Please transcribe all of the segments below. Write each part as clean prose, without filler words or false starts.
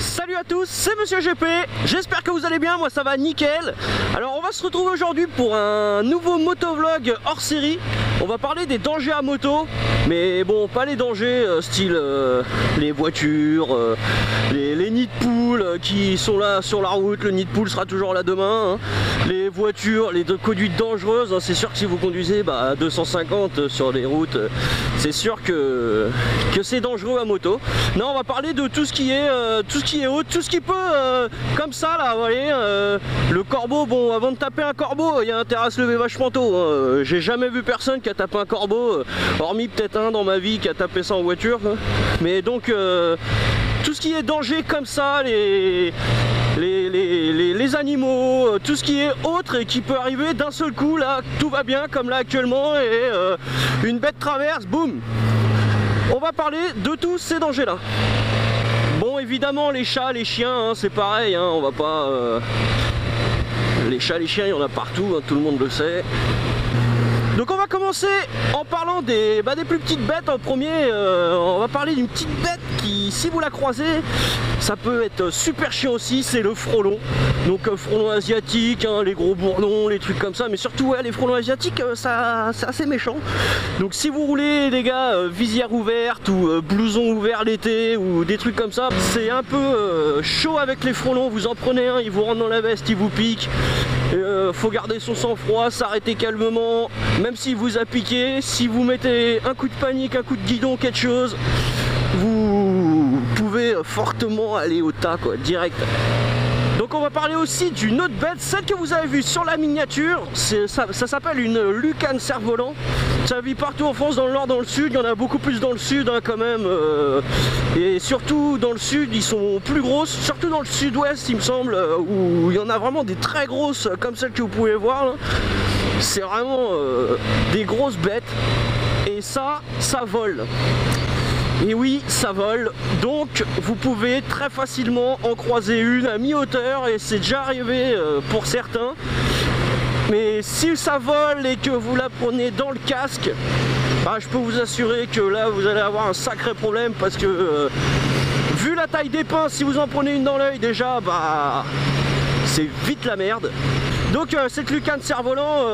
Salut à tous, c'est Monsieur GP, j'espère que vous allez bien, moi ça va nickel. Alors on va se retrouver aujourd'hui pour un nouveau motovlog hors série. On va parler des dangers à moto, mais bon, pas les dangers style les voitures, les nids de poules qui sont là sur la route. Le nid de poule sera toujours là demain, hein. Les voitures, les conduites dangereuses, hein. C'est sûr que si vous conduisez à 250 sur les routes, c'est sûr que c'est dangereux à moto. Non, on va parler de tout ce qui est haut, tout ce qui peut comme ça là, vous voyez, le corbeau. Bon, avant de taper un corbeau, il y a intérêt à se lever vachement tôt, hein. J'ai jamais vu personne qui a tapé un corbeau, hormis peut-être un dans ma vie qui a tapé ça en voiture, hein. Mais donc tout ce qui est danger comme ça, les animaux, tout ce qui est autre et qui peut arriver d'un seul coup, là tout va bien comme là actuellement, et une bête traverse, boum. On va parler de tous ces dangers là. Bon, évidemment les chats, les chiens, hein, c'est pareil, hein, on va pas les chats, les chiens, il y en a partout, hein, tout le monde le sait. Donc on va commencer en parlant des plus petites bêtes en premier. On va parler d'une petite bête qui, si vous la croisez, ça peut être super chiant aussi, c'est le frelon. Donc frelon asiatique, hein, les gros bourdons, les trucs comme ça, mais surtout ouais, les frelons asiatiques, c'est assez méchant. Donc si vous roulez les gars, visière ouverte ou blouson ouvert l'été ou des trucs comme ça, c'est un peu chaud avec les frelons. Vous en prenez un, il vous rentre dans la veste, il vous pique. Faut garder son sang-froid, s'arrêter calmement, même s'il vous a piqué. Si vous mettez un coup de panique, un coup de guidon, quelque chose, vous pouvez fortement aller au tas, quoi, direct. Donc on va parler aussi d'une autre bête, celle que vous avez vue sur la miniature, ça s'appelle une lucane cerf-volant. Ça vit partout en France, dans le nord, dans le sud, il y en a beaucoup plus dans le sud, hein, quand même. Et surtout dans le sud, ils sont plus grosses, surtout dans le sud-ouest il me semble, où il y en a vraiment des très grosses, comme celles que vous pouvez voir là. C'est vraiment des grosses bêtes, et ça vole. Et oui, ça vole, donc vous pouvez très facilement en croiser une à mi-hauteur, et c'est déjà arrivé pour certains. Mais si ça vole et que vous la prenez dans le casque, je peux vous assurer que là vous allez avoir un sacré problème, parce que vu la taille des pins, si vous en prenez une dans l'œil déjà, c'est vite la merde. Donc cette lucane cerf-volant,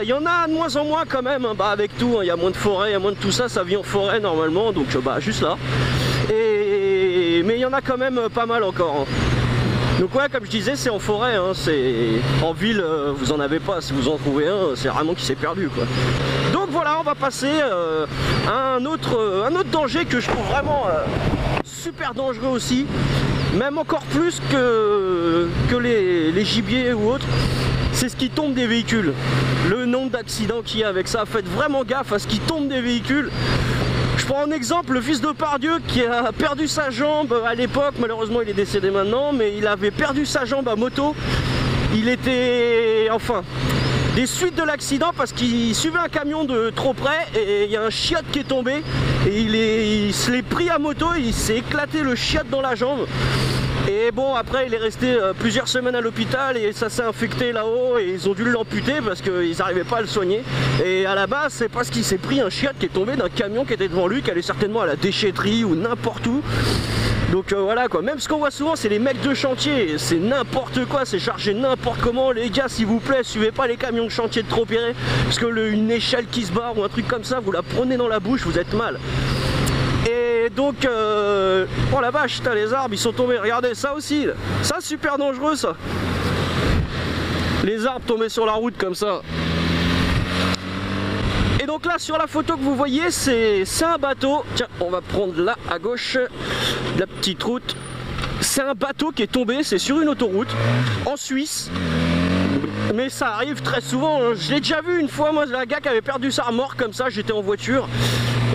il y en a de moins en moins quand même, hein, avec tout, il y a moins de forêt, il y a moins de tout ça, ça vit en forêt normalement, donc juste là. Mais il y en a quand même pas mal encore, hein. Donc ouais, comme je disais, c'est en forêt, hein, en ville, vous en avez pas. Si vous en trouvez un, c'est vraiment qui s'est perdu, quoi. Donc voilà, on va passer à un autre danger que je trouve vraiment super dangereux aussi, même encore plus que les gibiers ou autres. C'est ce qui tombe des véhicules. Le nombre d'accidents qu'il y a avec ça, faites vraiment gaffe à ce qui tombe des véhicules. Je prends en exemple le fils de Pardieu qui a perdu sa jambe à l'époque, malheureusement il est décédé maintenant, mais il avait perdu sa jambe à moto. Il était, des suites de l'accident, parce qu'il suivait un camion de trop près et il y a un chiotte qui est tombé et il se l'est pris à moto, il s'est éclaté le chiotte dans la jambe. Et bon, après il est resté plusieurs semaines à l'hôpital et ça s'est infecté là-haut et ils ont dû l'amputer parce qu'ils n'arrivaient pas à le soigner. Et à la base c'est parce qu'il s'est pris un chiotte qui est tombé d'un camion qui était devant lui, qui allait certainement à la déchetterie ou n'importe où. Donc voilà quoi, même ce qu'on voit souvent c'est les mecs de chantier, c'est n'importe quoi, c'est chargé n'importe comment. Les gars, s'il vous plaît, suivez pas les camions de chantier de trop péré, parce que une échelle qui se barre ou un truc comme ça, vous la prenez dans la bouche, vous êtes mal. Et donc, oh la vache, les arbres ils sont tombés, regardez ça aussi, ça super dangereux ça. Les arbres tombés sur la route comme ça. Et donc là sur la photo que vous voyez, c'est un bateau. Tiens, on va prendre là à gauche, la petite route. C'est un bateau qui est tombé, c'est sur une autoroute en Suisse. Mais ça arrive très souvent, hein. Je l'ai déjà vu une fois, moi, un gars qui avait perdu sa remorque comme ça, j'étais en voiture.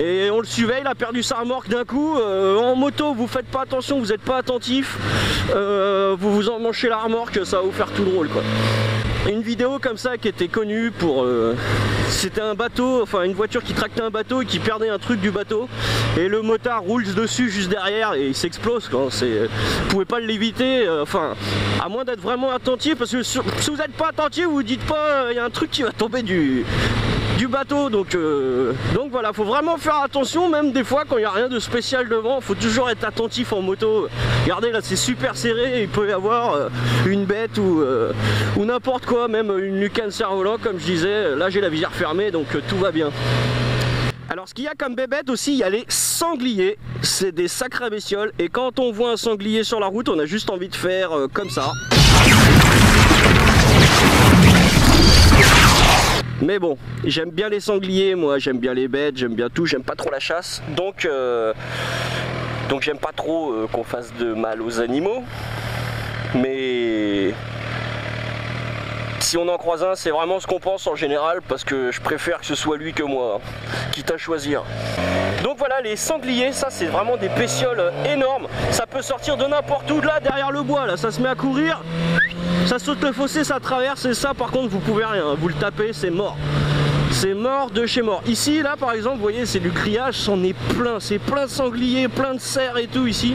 Et on le suivait, il a perdu sa remorque d'un coup. En moto, vous faites pas attention, vous n'êtes pas attentif. Vous vous emmanchez la remorque, ça va vous faire tout drôle, quoi. Une vidéo comme ça qui était connue pour... c'était un bateau, une voiture qui tractait un bateau et qui perdait un truc du bateau. Et le motard roule dessus juste derrière et il s'explose, quoi. Vous pouvez pas l'éviter, à moins d'être vraiment attentif, parce que si vous n'êtes pas attentif, vous dites pas il y a un truc qui va tomber du bateau, donc voilà, faut vraiment faire attention, même des fois quand il n'y a rien de spécial devant, faut toujours être attentif en moto. Regardez là, c'est super serré, il peut y avoir une bête ou n'importe quoi, même une lucarne cerf-volant comme je disais. Là j'ai la visière fermée, donc tout va bien. Alors ce qu'il y a comme bébête aussi, il y a les sangliers, c'est des sacrées bestioles, et quand on voit un sanglier sur la route, on a juste envie de faire comme ça. Mais bon, j'aime bien les sangliers, moi j'aime bien les bêtes, j'aime bien tout, j'aime pas trop la chasse, donc j'aime pas trop qu'on fasse de mal aux animaux, mais si on en croise un, c'est vraiment ce qu'on pense en général, parce que je préfère que ce soit lui que moi, quitte à choisir. Donc voilà, les sangliers, ça c'est vraiment des bestioles énormes, ça peut sortir de n'importe où, de là derrière le bois, là ça se met à courir, ça saute le fossé, ça traverse, et ça par contre vous pouvez rien, vous le tapez, c'est mort. C'est mort de chez mort. Ici, là par exemple, vous voyez, c'est du criage, c'en est plein, c'est plein de sangliers, plein de cerfs et tout ici.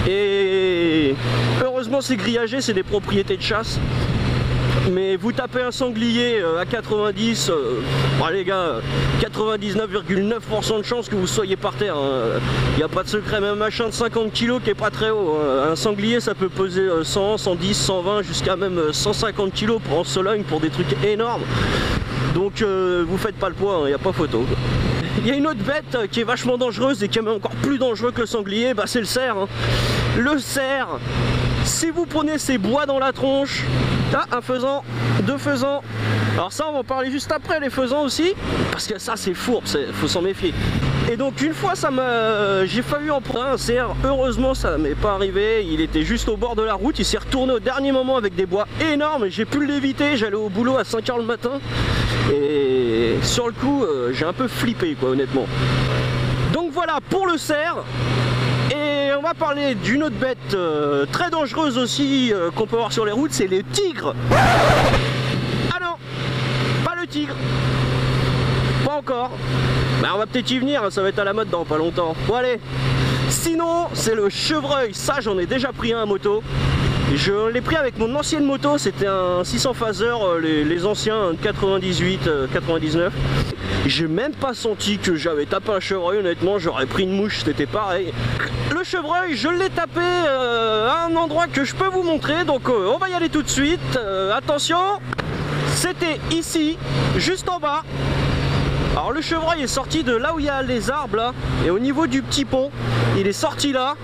Et heureusement c'est grillagé, c'est des propriétés de chasse. Mais vous tapez un sanglier à 90, les gars, 99,9% de chance que vous soyez par terre. Il n'y a pas de secret, même un machin de 50 kg qui est pas très haut. Un sanglier ça peut peser 100, 110, 120, jusqu'à même 150 kg en Sologne pour des trucs énormes. Donc vous faites pas le poids, il n'y a pas photo. Il y a une autre bête qui est vachement dangereuse et qui est même encore plus dangereux que le sanglier, bah c'est le cerf. Le cerf, si vous prenez ses bois dans la tronche, un faisan, deux faisans, alors ça on va en parler juste après, les faisans aussi, parce que ça c'est fourbe, faut s'en méfier. Et donc une fois j'ai failli en prendre un cerf, heureusement ça m'est pas arrivé, il était juste au bord de la route, il s'est retourné au dernier moment avec des bois énormes et j'ai pu l'éviter, j'allais au boulot à 5 h le matin et sur le coup j'ai un peu flippé quoi, honnêtement. Donc voilà pour le cerf. Et on va parler d'une autre bête très dangereuse aussi qu'on peut voir sur les routes, c'est les tigres. Ah non, pas le tigre. Pas encore. Bah on va peut-être y venir, ça va être à la mode dans pas longtemps. Bon allez. Sinon, c'est le chevreuil. Ça, j'en ai déjà pris un à moto. Je l'ai pris avec mon ancienne moto, c'était un 600 phaser, les anciens, 98, 99. J'ai même pas senti que j'avais tapé un chevreuil, honnêtement, j'aurais pris une mouche, c'était pareil. Le chevreuil, je l'ai tapé à un endroit que je peux vous montrer, donc on va y aller tout de suite. Attention, c'était ici, juste en bas. Alors le chevreuil est sorti de là où il y a les arbres là, et au niveau du petit pont, il est sorti là.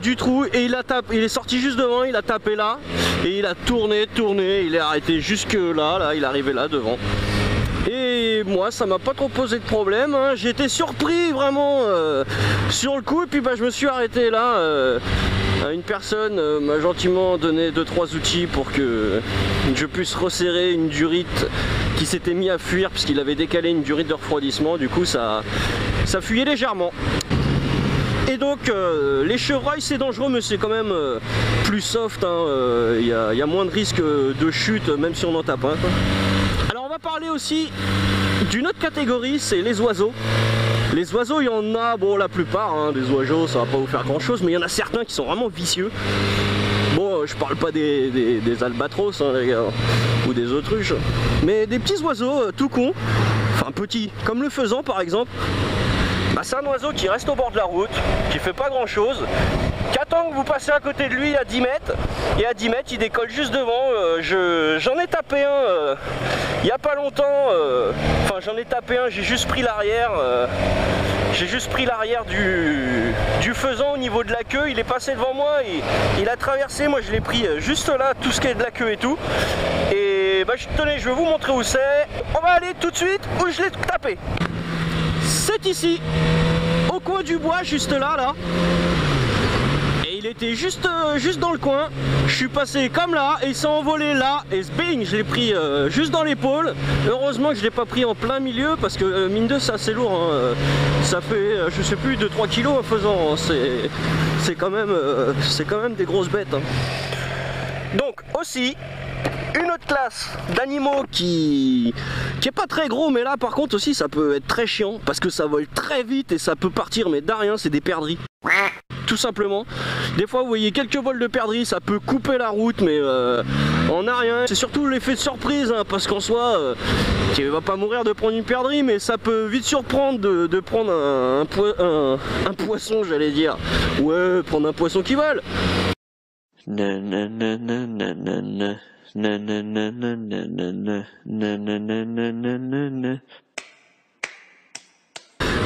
Du trou et il est sorti juste devant, il a tapé là et il a tourné, il est arrêté jusque là, il est arrivé là devant. Et moi ça m'a pas trop posé de problème, hein. J'étais surpris vraiment sur le coup et puis je me suis arrêté là. Une personne m'a gentiment donné 2-3 outils pour que je puisse resserrer une durite qui s'était mis à fuir puisqu'il avait décalé une durite de refroidissement, du coup ça fuyait légèrement. Et donc les chevreuils c'est dangereux mais c'est quand même plus soft, il y a moins de risques de chute même si on en tape un, quoi. Alors on va parler aussi d'une autre catégorie, c'est les oiseaux. Les oiseaux il y en a, bon la plupart, des oiseaux ça va pas vous faire grand chose, mais il y en a certains qui sont vraiment vicieux. Bon je parle pas des albatros les gars, ou des autruches, mais des petits oiseaux tout cons, enfin petits, comme le faisan par exemple. C'est un oiseau qui reste au bord de la route, qui fait pas grand chose, qui attend que vous passez à côté de lui à 10 mètres, et à 10 mètres il décolle juste devant. J'en ai tapé un il y a pas longtemps, enfin j'en ai tapé un, j'ai juste pris l'arrière du faisan au niveau de la queue, il est passé devant moi et il a traversé, moi je l'ai pris juste là, tout ce qui est de la queue et tout, et tenez, je vais vous montrer où c'est, on va aller tout de suite où je l'ai tapé. C'est ici, au coin du bois, juste là. Et il était juste dans le coin. Je suis passé comme là, et il s'est envolé là, et bing, je l'ai pris juste dans l'épaule. Heureusement que je l'ai pas pris en plein milieu, parce que mine de c'est assez lourd. Ça fait, je sais plus, 2-3 kilos en faisant. C'est quand même des grosses bêtes. Donc aussi, une autre classe d'animaux qui est pas très gros, mais là par contre aussi ça peut être très chiant parce que ça vole très vite et ça peut partir mais d'un rien, c'est des perdrix. tout simplement. Des fois vous voyez quelques vols de perdrix, ça peut couper la route, mais on n'a rien. C'est surtout l'effet de surprise, hein, parce qu'en soi tu vas pas mourir de prendre une perdrix, mais ça peut vite surprendre de prendre un poisson, j'allais dire. Ouais, prendre un poisson qui vole.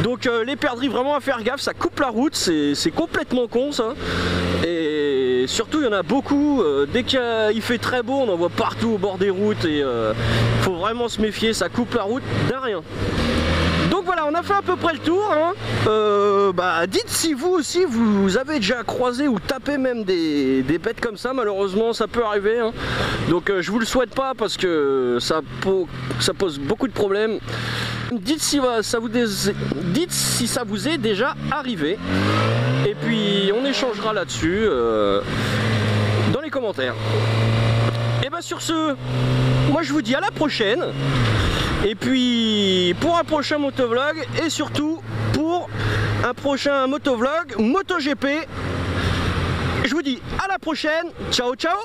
Donc les perdrix, vraiment à faire gaffe, ça coupe la route, c'est complètement con ça. Et surtout il y en a beaucoup, dès qu'il fait très beau on en voit partout au bord des routes et faut vraiment se méfier, ça coupe la route d'un rien. Donc voilà, on a fait à peu près le tour, hein. Dites si vous aussi vous avez déjà croisé ou tapé même des bêtes comme ça. Malheureusement ça peut arriver, hein. Donc je vous le souhaite pas parce que ça pose beaucoup de problèmes. Dites si ça vous est déjà arrivé et puis on échangera là-dessus dans les commentaires. Et bah sur ce, moi je vous dis à la prochaine. Et puis pour un prochain motovlog et surtout pour un prochain motovlog MotoGP. Je vous dis à la prochaine. Ciao ciao.